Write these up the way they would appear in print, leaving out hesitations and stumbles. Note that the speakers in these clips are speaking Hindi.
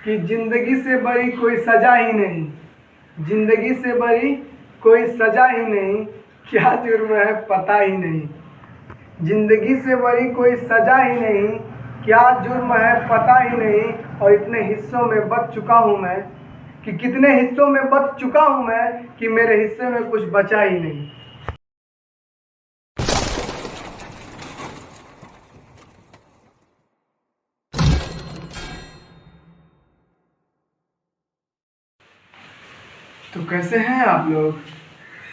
कि जिंदगी से बड़ी कोई सजा ही नहीं, जिंदगी से बड़ी कोई सजा ही नहीं, क्या जुर्म है पता ही नहीं। जिंदगी से बड़ी कोई सजा ही नहीं, क्या जुर्म है पता ही नहीं। और इतने हिस्सों में बच चुका हूँ मैं कि कितने हिस्सों में बच चुका हूँ मैं कि मेरे हिस्से में कुछ बचा ही नहीं। तो कैसे हैं आप लोग?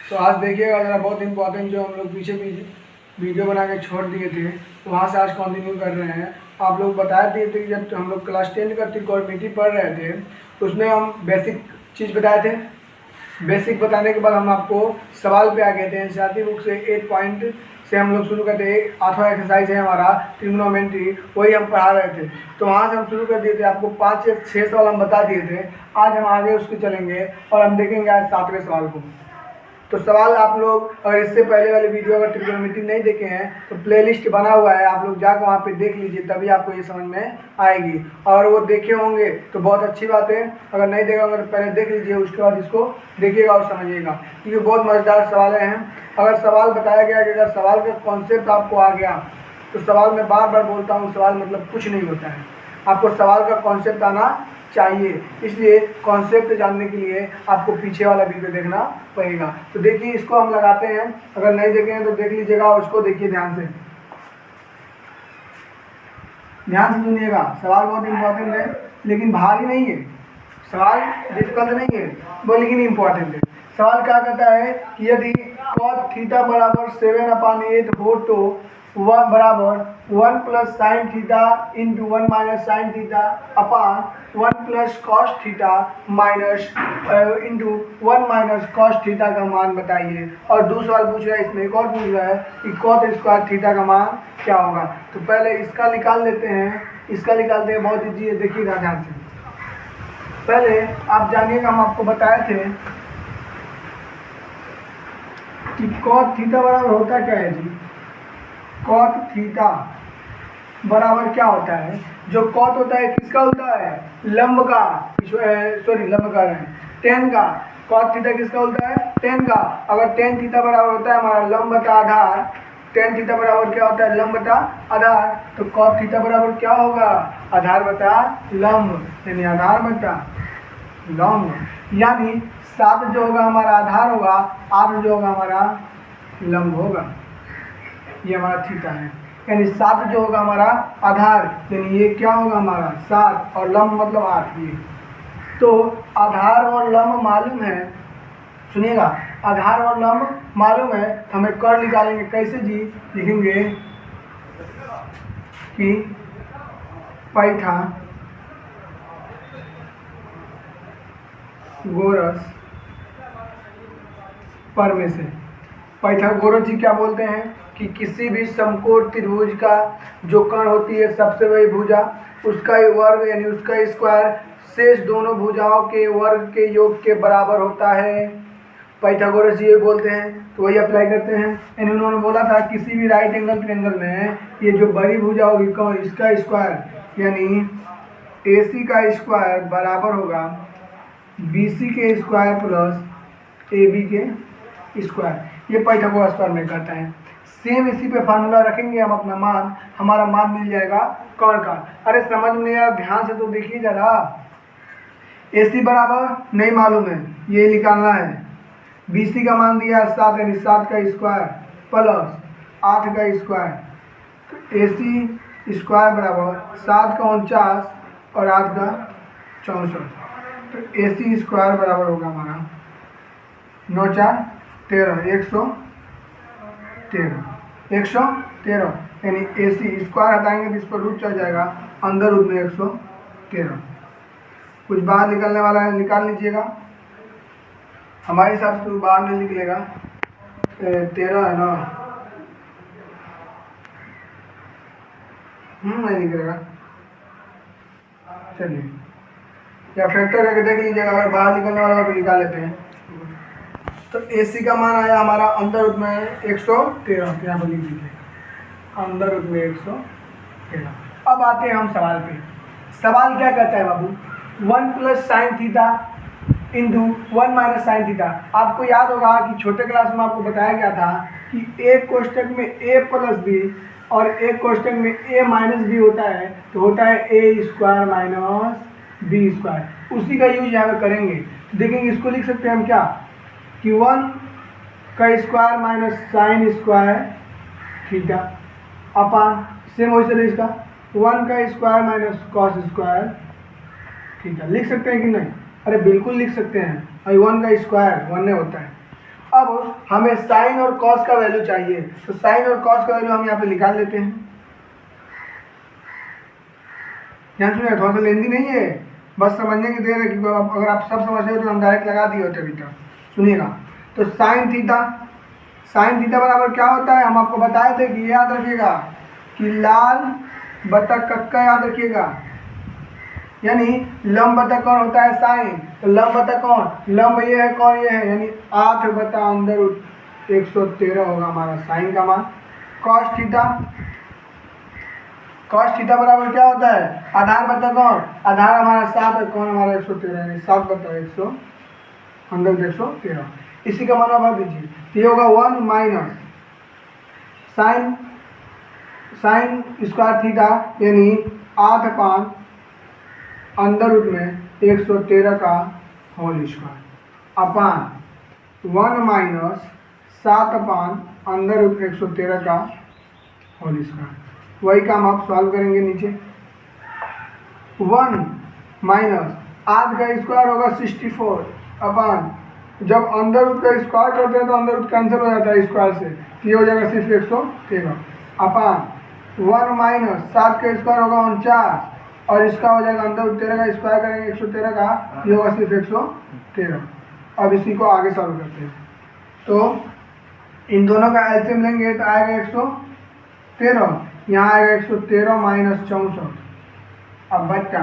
तो आज देखिएगा ज़रा, बहुत इम्पोर्टेंट जो हम लोग पीछे वीडियो बना के छोड़ दिए थे, तो वहाँ से आज कंटिन्यू कर रहे हैं। आप लोग बता दिए थे कि जब हम लोग क्लास 10 का त्रिकोणमिति पढ़ रहे थे तो उसमें हम बेसिक चीज़ बताए थे। बेसिक बताने के बाद हम आपको सवाल पे आ गए थे। एनसीईआरटी बुक से 8 पॉइंट से हम लोग शुरू करते हैं। 8वां एक्सरसाइज है हमारा ट्रिग्नोमेट्री, वही हम पढ़ा रहे थे। तो वहाँ से हम शुरू कर दिए थे, आपको 5 या 6 सवाल हम बता दिए थे। आज हम आगे उसके चलेंगे और हम देखेंगे आज 7वें सवाल को। तो सवाल आप लोग अगर इससे पहले वाले वीडियो अगर ट्रिग्नोमेट्री नहीं देखे हैं तो प्लेलिस्ट बना हुआ है, आप लोग जाकर वहाँ पे देख लीजिए, तभी आपको ये समझ में आएगी। और वो देखे होंगे तो बहुत अच्छी बात है, अगर नहीं देखा होगा तो पहले देख लीजिए, उसके बाद इसको देखिएगा और समझिएगा, क्योंकि बहुत मज़ेदार सवाल हैं। अगर सवाल बताया गया कि अगर सवाल का कॉन्सेप्ट आपको आ गया तो सवाल मैं बार बार बोलता हूँ, सवाल मतलब कुछ नहीं होता है, आपको सवाल का कॉन्सेप्ट आना चाहिए। इसलिए कॉन्सेप्ट जानने के लिए आपको पीछे वाला वीडियो देखना पड़ेगा। तो देखिए, इसको हम लगाते हैं, अगर नहीं देखें तो देख लीजिएगा, उसको देखिए ध्यान से, ध्यान से सुनिएगा। सवाल बहुत इम्पोर्टेंट है, लेकिन भारी नहीं है, सवाल डिफिकल्ट नहीं है वो, लेकिन इम्पोर्टेंट है। सवाल क्या कहता है कि यदि cos थीटा बराबर 7/8 हो तो 1 बराबर 1 plus sine theta into 1 minus sine theta upon 1 plus cos theta minus into 1 minus cos theta का मान बताइए। और दूसरा सवाल पूछ रहा है, इसमें एक और पूछ रहा है कि cos स्क्वायर थीटा का मान क्या होगा। तो पहले इसका निकाल लेते हैं, इसका निकालते हैं, बहुत ईजी है, देखिएगा ध्यान से। पहले आप जानिएगा, हम आपको बताए थे कि cos थीटा बराबर होता क्या है जी। cos थीटा बराबर क्या होता है, जो cos होता है किसका होता है, लंब का, सॉरी लंब का है, tan का। cos थीटा किसका होता है, tan का। अगर tan थीटा बराबर होता है हमारा लंब बटा आधार, tan थीटा बराबर क्या होता है, लंब बटा आधार, तो cos थीटा बराबर क्या होगा, आधार बटा लंब, यानी आधार बटा लंब। यानी 7 जो होगा हमारा आधार होगा, 8 जो होगा हमारा लंब होगा। ये हमारा थीटा है, यानी 7 जो होगा हमारा आधार, यानी ये क्या होगा हमारा 7, और लंब मतलब 8। ये तो आधार और लंब मालूम है, सुनिएगा, आधार और लंब मालूम है, तो हमें कर निकालेंगे कैसे जी। लिखेंगे कि पाइथागोरस प्रमेय से। पाइथागोरस जी क्या बोलते हैं कि किसी भी समकोण त्रिभुज का जो कर्ण होती है सबसे बड़ी भुजा, उसका वर्ग यानी उसका स्क्वायर शेष दोनों भुजाओं के वर्ग के योग के बराबर होता है। पाइथागोरस जी ये बोलते हैं, तो वही अप्लाई करते हैं। यानी उन्होंने बोला था किसी भी राइट एंगल ट्रायंगल में ये जो बड़ी भुजा होगी कौन, इसका स्क्वायर यानी AC का स्क्वायर बराबर होगा BC के स्क्वायर प्लस AB के स्क्वायर। ये पाइथागोरस प्रमेय कहता है। सेम इसी पे फार्मूला रखेंगे हम अपना मान, हमारा मान मिल जाएगा कर्ण का। अरे समझ में यार, ध्यान से तो देखिए जरा। AC बराबर नहीं मालूम है, ये निकालना है। BC का मान दिया 7, यानी 7 का स्क्वायर प्लस 8 का स्क्वायर, तो AC स्क्वायर बराबर 7 का 49 और 8 का 64, तो AC स्क्वायर बराबर होगा हमारा 9 4 13, 113, यानी AC स्क्वायर हटाएंगे तो इस पर रूट चल जाएगा, अंदर रूट में 113। कुछ बाहर निकलने वाला है, निकाल लीजिएगा। हमारे हिसाब से तो बाहर नहीं निकलेगा, 13 है ना, नहीं निकलेगा। चलिए, या फैक्टर करके देख लीजिएगा, अगर बाहर निकलने वाला हो तो निकाल लेते हैं। तो AC का मान आया हमारा अंदर रूट में 113, यहाँ पर लिख लीजिए, अंदर रूट में 113। अब आते हैं हम सवाल पे। सवाल क्या कहता है बाबू, 1 plus sine theta into 1 minus sine theta. आपको याद होगा कि छोटे क्लास में आपको बताया गया था कि एक कोष्टक में a प्लस बी और एक कोष्टक में a माइनस बी होता है, तो होता है a square minus B square. उसी का यूज यहाँ पे करेंगे। तो देखेंगे इसको लिख सकते हैं हम क्या कि 1 का square minus sine square theta upon same वही तरह इसका 1 का square minus cos square theta. लिख सकते हैं कि नहीं? अरे बिल्कुल लिख सकते हैं। अभी 1 का स्क्वायर 1 में होता है। अब हमें साइन और कॉस का वैल्यू चाहिए, तो साइन और कॉस का वैल्यू हम यहाँ पे निकाल लेते हैं। ध्यान सुनिए, थोड़ा सा लेंदी नहीं है, बस समझने की देर है, क्योंकि अगर आप सब समझते हो तो हम डायरेक्ट लगा दिए होते अभी तक। सुनिएगा, तो साइन थीटा बराबर क्या होता है? हम आपको बताए थे कि याद रखिएगा कि लाल बटा कक्का याद रखिएगा, यानी लंब बटा कौन होता है? साइन। तो लंब बटा कौन? लंब ये है, कौन ये है? यानी 8 बटा अंदर 113 होगा हमारा साइन का मान। कॉस थीटा बराबर क्या होता है? आधार बटा कौन? आधार हमारा 7 और कौन हमारा 113, यानी 7 बटा 100 अंदर 113। इसी का मान भर दीजिए, ये होगा 1 माइनस साइन स्क्वायर थीटा यानी 8 अपान अंदर रूट में 113 का होल स्क्वायर अपान 1 माइनस 7 अपान अंदर रूट 113 का होल स्क्वायर। वही काम आप सॉल्व करेंगे नीचे। 1 माइनस 8 का स्क्वायर होगा 64 अपान, जब अंदर रूट का स्क्वायर करते हैं तो अंदर रूट कैंसिल हो जाता है स्क्वायर से, तो ये हो जाएगा सिर्फ 113 अपान 1 माइनस 7 का स्क्वायर होगा 49 और इसका हो जाएगा अंदर 13 का स्क्वायर करेंगे 113 का, ये होगा सिर्फ 113। अब इसी को आगे सॉल्व करते हैं, तो इन दोनों का एलसीएम लेंगे तो आएगा 113, यहाँ आएगा 113 माइनस 64। अब बच्चा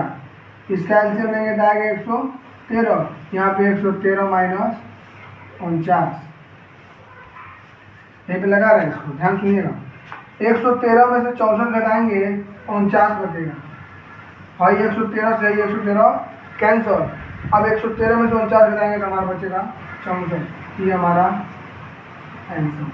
इसका एलसीएम लेंगे तो आएगा 113, यहाँ पे 113 माइनस 49, यहीं पे लगा रहे हैं इसको, ध्यान सुनिएगा। 113 में से 64 घटाएंगे 49 बचेगा। भाई 113 से 113 कैंसल। अब 113 में से 49 घटाएंगे तो हमारा बचेगा 64। ये हमारा आंसर,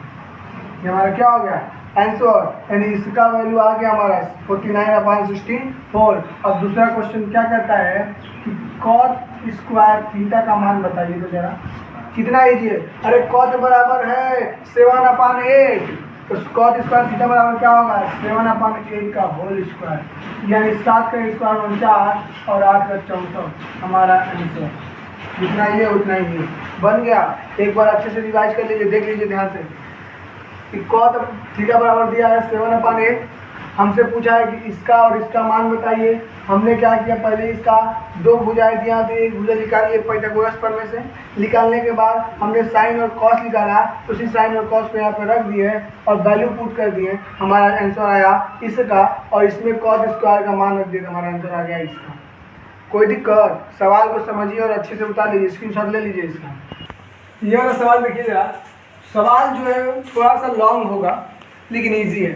ये हमारा क्या हो गया? आंसर। यानी इसका वैल्यू आ गया हमारा 49/64। अब दूसरा क्वेश्चन क्या कहता है कि कॉट स्क्वायर थीटा का मान बताइए तो जरा। कितना लीजिए? अरे कॉट बराबर है 7/8, तो कॉट स्क्वायर थीटा बराबर क्या होगा? 7/8 का होल स्क्वायर, यानी 7 का स्क्वायर 49 और 8 का 64 हमारा आंसर। जितना ये उतना ही ये बन गया। एक बार अच्छे से रिवाइज कर लीजिए, देख लीजिए ध्यान से कि कॉट थीटा बराबर दिया है 7/8। हमसे पूछा है कि इसका और इसका मान बताइए। हमने क्या किया, पहले इसका 2 भुजाएं दिया तो एक भुजा निकालिए पाइथागोरस प्रमेय से। निकालने के बाद हमने साइन और कॉस निकाला, उसी साइन और कॉस को यहाँ पे रख दिए और वैल्यू पुट कर दिए। हमारा आंसर आया इसका, और इसमें कॉट स्क्वायर का मान रख दिया, हमारा आंसर आ गया इसका। कोई दिक्कत? सवाल को समझिए और अच्छे से उतार लीजिए, स्क्रीनशॉट ले लीजिए इसका। ये वाला सवाल देखिए जरा। सवाल जो है थोड़ा सा लॉन्ग होगा लेकिन इजी है,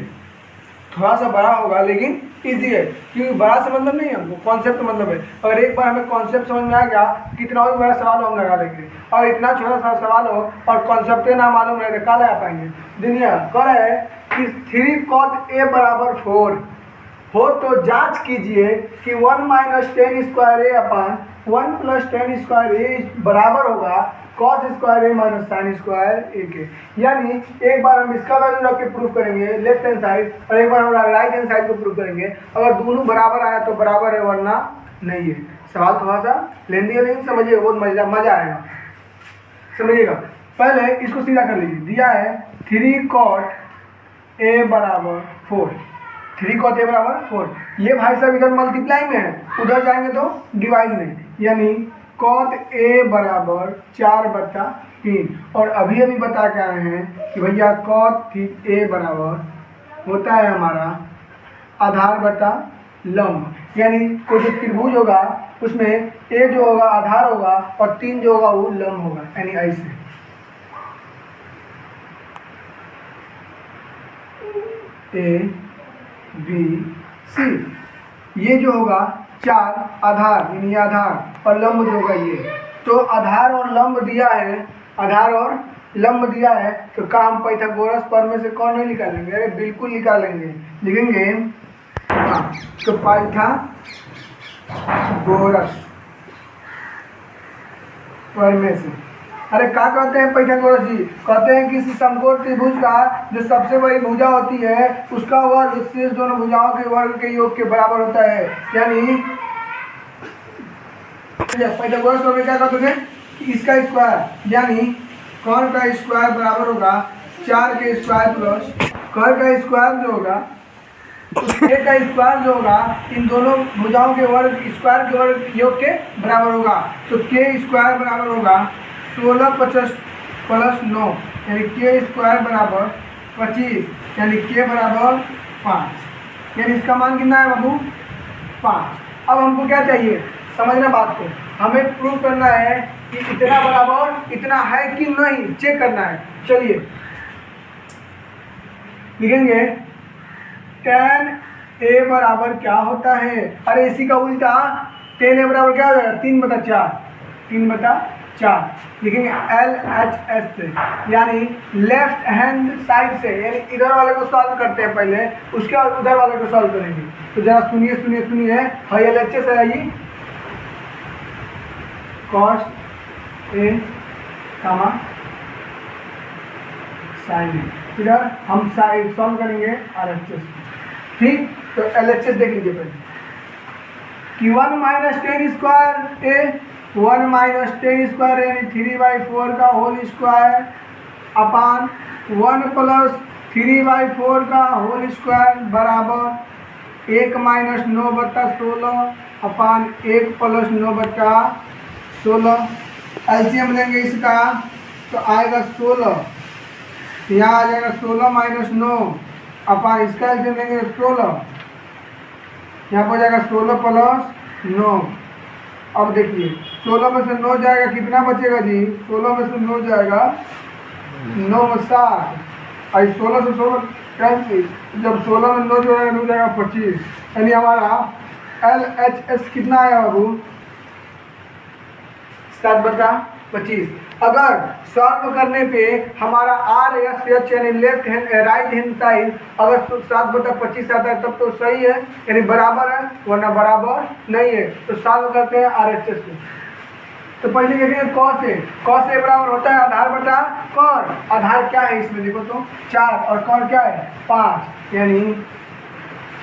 थोड़ा सा बड़ा होगा लेकिन इजी है, क्योंकि बड़ा से मतलब नहीं है हमको, कॉन्सेप्ट मतलब है। अगर एक बार हमें कॉन्सेप्ट समझ में आ गया, कितना भी बड़ा सवाल हम लगा देंगे। और इतना छोटा सा सवाल हो और कॉन्सेप्ट ना मालूम रहे तो क्या लगा पाएंगे? दुनिया कह रहा है कि 3 cot A बराबर 4 हो तो जांच कीजिए कि 1 माइनस 10 स्क्वायर ए अपान 1 प्लस 10 स्क्वायर ए बराबर होगा कॉस स्क्वायर ए माइनस साइन स्क्वायर ए के। यानी एक बार हम इसका वैल्यू रख के प्रूफ करेंगे लेफ्ट हैंड साइड, और एक बार हम राइट हैंड साइड को प्रूफ करेंगे। अगर दोनों बराबर आया तो बराबर है, वरना नहीं है। सवाल थोड़ा सा लेंदी है लेकिन समझिएगा, बहुत मजा आएगा, समझिएगा। पहले इसको सीधा कर लीजिए। दिया है 3 cot A बराबर 4, 3 cot A बराबर 4। ये भाई साहब इधर मल्टीप्लाई में है, उधर जाएंगे तो डिवाइड में, यानी cot A बराबर 4/3। और अभी बता के आए हैं कि भैया cot A बराबर होता है हमारा आधार बटा लंब, यानी कोई जो त्रिभुज होगा उसमें A जो होगा आधार होगा और 3 जो होगा वो लंब होगा, यानी ऐसे A B C। ये जो होगा 4 आधार यानी ये आधार और लंब जो होगा ये। तो आधार और लंब दिया है, आधार और लंब दिया है, तो क्या हम पाइथागोरस प्रमेय से कौन नहीं निकालेंगे? अरे बिल्कुल निकालेंगे, लिखेंगे हाँ। तो पाइथागोरस प्रमेय से, अरे क्या कहते हैं पाइथागोरस जी? कहते हैं कि समकोण त्रिभुज का जो सबसे बड़ी भुजा होती है उसका वर्ग शेष दोनों भुजाओं के वर्ग के योग के बराबर होता है। यानी पाइथागोरस प्रमेय क्या कहते हैं कि इसका स्क्वायर यानी कर्ण का स्क्वायर बराबर होगा 4 के स्क्वायर प्लस कर्ण का स्क्वायर जो होगा के का स्क्वायर जो होगा इन दोनों भुजाओं के वर्ग स्क्वायर के वर्ग योग के बराबर होगा। तो के स्क्वायर बराबर होगा 16 50 प्लस 9 यानी के स्क्वायर बराबर 25 यानी के बराबर 5। यानी इसका मान कितना है बाबू? 5। अब हमको क्या चाहिए? समझना बात को, हमें प्रूव करना है कि इतना बराबर इतना है कि नहीं, चेक करना है। चलिए लिखेंगे tan a बराबर क्या होता है? अरे इसी का उल्टा tan a बराबर क्या हो जाएगा? 3/4 3/4 लिखेंगे LHS से, यानी लेफ्ट हैंड साइड से, यानी इधर वाले को सॉल्व करते हैं पहले, उसके बाद उधर वाले को सॉल्व करेंगे। तो जरा सुनिए सुनिए सुनिए, हाँ LHS है ये cos a comma sin a, इधर हम साइड सॉल्व करेंगे RHS। ठीक, तो LHS देख लीजिए पहले कि 1 माइनस 10 स्क्वायर ए 1 माइनस 10 स्क्वायर यानी 3/4 का होल स्क्वायर अपान 1 प्लस 3/4 का होल स्क्वायर बराबर 1 माइनस 9/16 अपान 1 प्लस 9/16। एलसीएम लेंगे इसका तो आएगा 16, यहाँ आ जाएगा 16 माइनस 9 अपान इसका एलसीएम लेंगे 16, यहाँ पर जाएगा 16 प्लस 9। अब देखिए 16 में से 9 जाएगा, कितना बचेगा जी? 16 में से 9 जाएगा 9 में 7 और 16 से 16 कैंसिल, जब 16 में 9 जो है 9 जाएगा 25। यानी हमारा LHS कितना आया बाबू? 7/25। अगर सॉल्व करने पे हमारा RHS यानी left hand right hand side अगर 7/25 आता है तब तो सही है, यानी बराबर है, वरना बराबर नहीं है। तो सॉल्व करते हैं RHS में। तो पहले देखेंगे cos a। cos a बराबर होता है आधार बटा कर्ण। आधार क्या है इसमें देखो तो 4 और कर्ण क्या है 5, यानी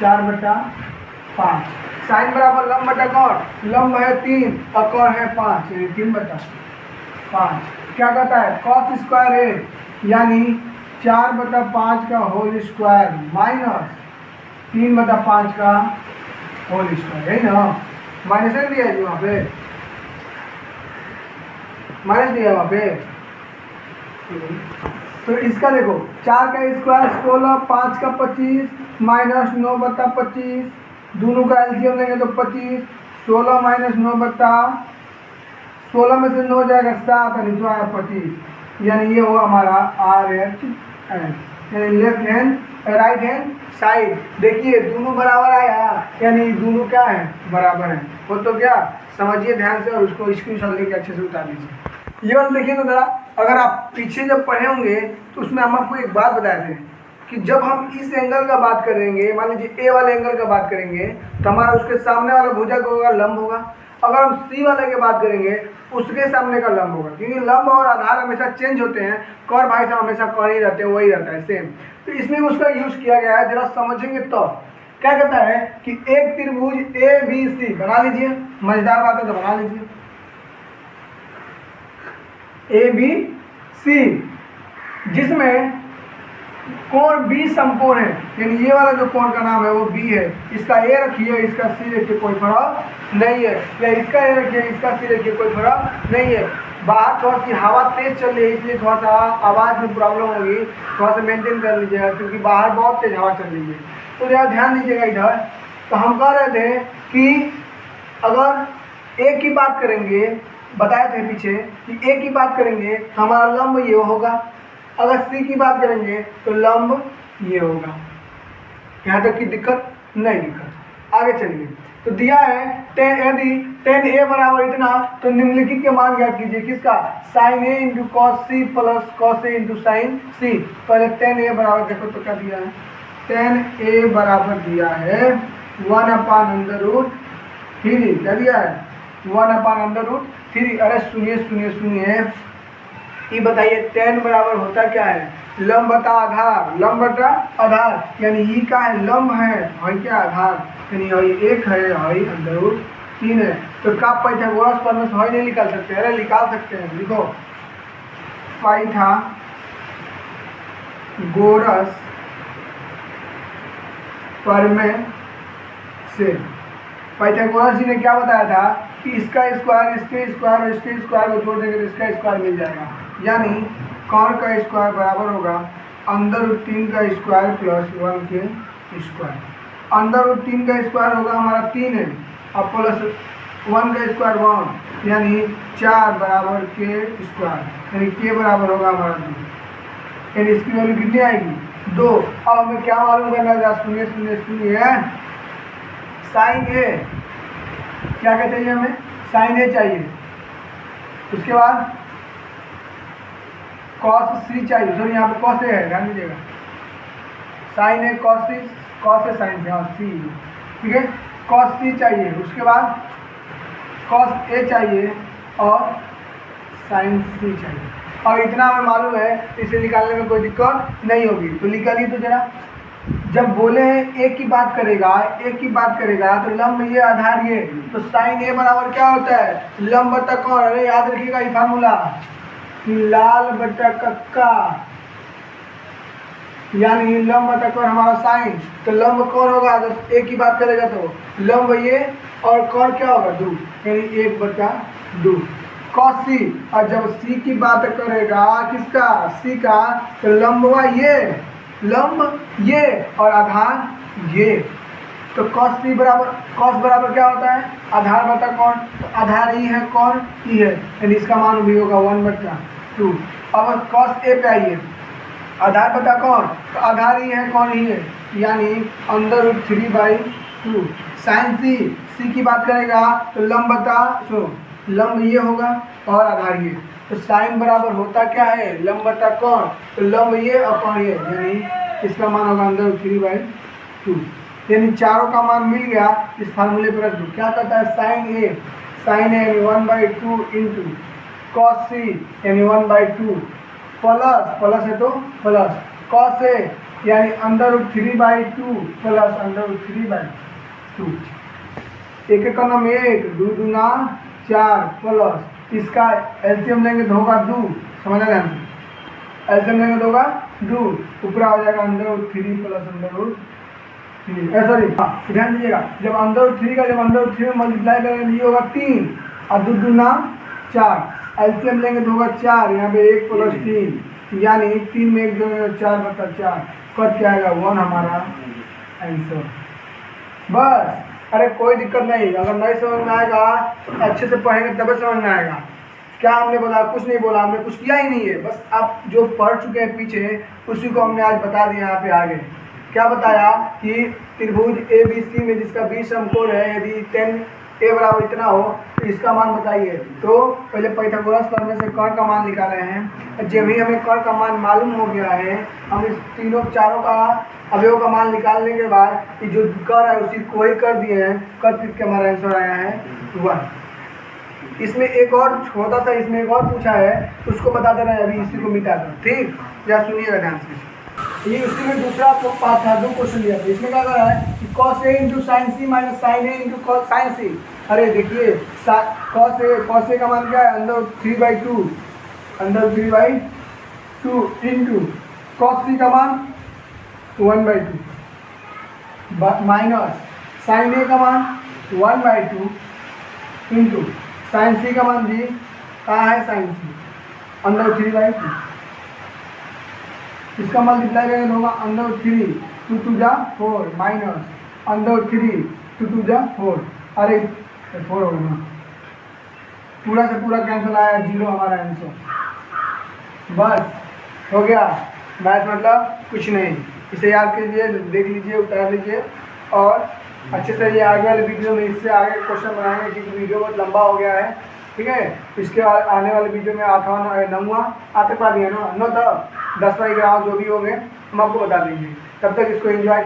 4/5। साइन बराबर लंब बटा कर्ण, लंब है 3 और कर्ण है 5 यानी 3/5। क्या कहता है? cos स्क्वायर a यानी 4/5 का होल स्क्वायर माइनस 3/5 का होल स्क्वायर, यही ना? माइनस दिया है जी, वहाँ पे माइनस दिया है वहाँ पे। तो इसका देखो 4 का स्क्वायर 16, 5 का 25 माइनस 9/25, दोनों का एलसीएम लेंगे तो 25, 16 माइनस 9/16 में से 9 जाएगा 7 और नीचे आया 25, यानी ये हुआ हमारा RHS यानी left hand right hand side. देखिए दोनों बराबर आया, यानी दोनों क्या है? बराबर है। वो तो क्या समझिए ध्यान से और उसको स्क्रीनशॉट लेके अच्छे से उतार लीजिए। ये वाला देखिए तो जरा, अगर आप पीछे जब पढ़े होंगे तो उसमें हम आपको एक बात बताए थे कि जब हम इस एंगल का बात करेंगे, मान लीजिए ए वाले एंगल का बात करेंगे तो हमारा उसके सामने वाला भुजा का होगा लंब होगा। अगर हम सी वाले की बात करेंगे उसके सामने का लंब होगा, क्योंकि लंब और आधार हमेशा चेंज होते हैं। कर्ण भाई साहब हमेशा कर्ण ही रहते हैं, वही रहता है सेम। तो इसमें उसका यूज किया गया है, जरा समझेंगे तो। क्या कहता है कि एक त्रिभुज ABC बना लीजिए, मजेदार बात है तो बना लीजिए ABC, जिसमें कोण B समकोण है, यानी ये वाला जो कोण का नाम है वो B है। इसका A रखिए, इसका C रखिए, कोई फर्क नहीं है, या इसका A रखिए, इसका C रखिए, कोई फर्क नहीं है। बाहर थोड़ा सी हवा तेज चल रही है इसलिए थोड़ा सा आवाज़ में प्रॉब्लम होगी, थोड़ा सा मेंटेन कर लीजिएगा क्योंकि बाहर बहुत तेज हवा चल रही है। तो जरा ध्यान दीजिएगा इधर। तो हम कह रहे थे कि अगर A की बात करेंगे, बताए थे पीछे कि A की बात करेंगे तो हमारा लंब ये होगा, अगर C की बात करेंगे तो लंब ये होगा। यहाँ तक की दिक्कत नहीं दिक्कत। आगे चलिए। तो दिया है यदि tan a बराबर इतना तो निम्नलिखित के मान ज्ञात कीजिए। किसका? sin a into cos C plus cos A into sine C. पहले tan a बराबर देखो तो क्या दिया है, tan a बराबर दिया है 1/√3। क्या दिया है? 1/√3। अरे सुनिए सुनिए सुनिए, ये बताइए tan बराबर होता क्या है? लंब बटा आधार। लंब बटा आधार यानी ये का है लंब है और क्या आधार, यानी ये 1 है और √3 है। तो का पाइथागोरस प्रमेय से नहीं निकाल सकते? अरे निकाल सकते हैं। लिखो पाइथागोरस प्रमेय से पाइथागोरस जी ने क्या बताया था कि इसका स्क्वायर इसके स्क्वायर और इसके स्क्वायर को छोड़ देंगे तो इसका स्क्वायर मिल जाएगा। यानी कौन का स्क्वायर बराबर होगा √3 का स्क्वायर प्लस 1 के स्क्वायर। √3 का स्क्वायर होगा हमारा 3 है और प्लस 1 का स्क्वायर 1 यानी 4 बराबर के स्क्वायर, यानी के बराबर होगा हमारा 2। यानी इसकी वैल्यू कितनी आएगी? 2। अब हमें क्या मालूम करना है? सुनिए सुनिए सुनिए, साइन ए क्या कहते हैं हमें? साइन ए चाहिए। उसके बाद कॉस सी चाहिए। सॉरी यहाँ पे कॉस ए है, ध्यान दीजिएगा। Sign A cos C, cos A sign से, हाँ सी, ठीक है। कॉस सी चाहिए, उसके बाद कॉस ए चाहिए और साइन सी चाहिए। और इतना हमें मालूम है, इसे निकालने में कोई दिक्कत नहीं होगी। तो निकालिए तो जरा। जब बोले हैं एक की बात करेगा, एक की बात करेगा तो लंब ये आधार ये, तो साइन ए बराबर क्या होता है? लंब बटा कौन? अरे याद रखिएगा ये फार्मूला, लाल बटा कक्का, यानी लंब बटा कौन हमारा साइन। तो लंब कौन होगा? जब एक की बात करेगा तो लंब ये और कौन क्या होगा? 2, यानी 1/2 कॉस सी। और जब सी की बात करेगा किसका? सी का, तो लंब हुआ ये, लंब ये और आधार ये। तो कॉस सी बराबर, कॉस बराबर क्या होता है? आधार बटा कौन? तो आधार ई है, कौन? ई है, यानी इसका मान भी होगा 1/2। अब कॉस ए पे आइए, आधार बटा कौन? तो आधार ई है, कौन? ई है, यानी √3/2। साइन सी, सी की बात करेगा तो लंब बटा लंब ये होगा और आधार ये। तो साइन बराबर होता क्या है? लंब बटा कौन? तो लंब ये और कौन ये, यानी इसका मान होगा √3/2। यानी चारों का मान मिल गया। इस फार्मूले पर रख दो। क्या कहता है? साइन ए, साइन ए यानी 1/2 इंटू कॉस सी यानी 1/2 प्लस, प्लस है तो प्लस कॉस ए यानी √3/2 प्लस √3/2। एक एक का नाम 1, 2 दूना 4 प्लस इसका एलसीएम लेंगे तो होगा 2। समझा ध्यान से? एलसीएम लेंगे तो होगा 2, ऊपर आ जाएगा √3 प्लस √3। सॉरी ध्यान दीजिएगा, जब √3 का जब √3 में मल्टीप्लाई करेंगे ये होगा 3 और 2 दूना 4, एलसीएम लेंगे तो होगा 4, यहाँ पे 1 प्लस 3 यानी 3 में 1 जोड़ेंगे 4/4 कट क्या आएगा? 1 हमारा आंसर। बस, अरे कोई दिक्कत नहीं। अगर नहीं समझ में आएगा तो अच्छे से पढ़ेंगे तभी समझ में आएगा। क्या हमने बोला? कुछ नहीं बोला, हमने कुछ किया ही नहीं है। बस आप जो पढ़ चुके हैं पीछे उसी को हमने आज बता दिया। यहाँ पे आगे क्या बताया कि त्रिभुज ABC में जिसका 20 समकोण है, यदि tan a बराबर इतना हो तो इसका मान बताइए। तो पहले पाइथागोरस प्रमेय से कर्ण का मान निकाले हैं। जब भी हमें कर्ण का मान मालूम हो गया है, हम इस तीनों चारों का अवयव का मान निकालने के बाद ये जो कर है उसी को ही कर दिए हैं। कर के हमारा आंसर आया है 1। इसमें एक और छोटा सा इसमें एक और पूछा है, उसको बता दे रहे हैं, अभी इसी को मिटा दो। ठीक, या सुनिएगा ध्यान से। ये उसी में दूसरा पार्ट था, 2 क्वेश्चन दिया था। इसमें क्या कर रहा है कि cos a into sine C minus sine A into cos sine C. अरे देखिए cos a का मान क्या है? √3/2 इंटू cos सी का मान 1/2 माइनस साइन ए का मान 1/2 इंटू साइन सी का मान जी कहाँ है? साइन सी √3/2। इसका मल्टीप्लाई करेंगे तो होगा √3 2 2 जा 4 माइनस √3 2 2 जा 4। अरे 4 हो गया, पूरा से पूरा कैंसिल आया, 0 हमारा आंसर। बस हो गया। मैथ मतलब कुछ नहीं। इसे याद कीजिए, देख लीजिए, उतार लीजिए और अच्छे से। ये आगे वाले वीडियो में इससे आगे क्वेश्चन बनाएंगे क्योंकि वीडियो बहुत लंबा हो गया है, ठीक है। इसके आने वाले वीडियो में 8वां 9वां आतंकवादी है ना 9 10 11 जो भी होंगे हम आपको बता देंगे। तब तक इसको एंजॉय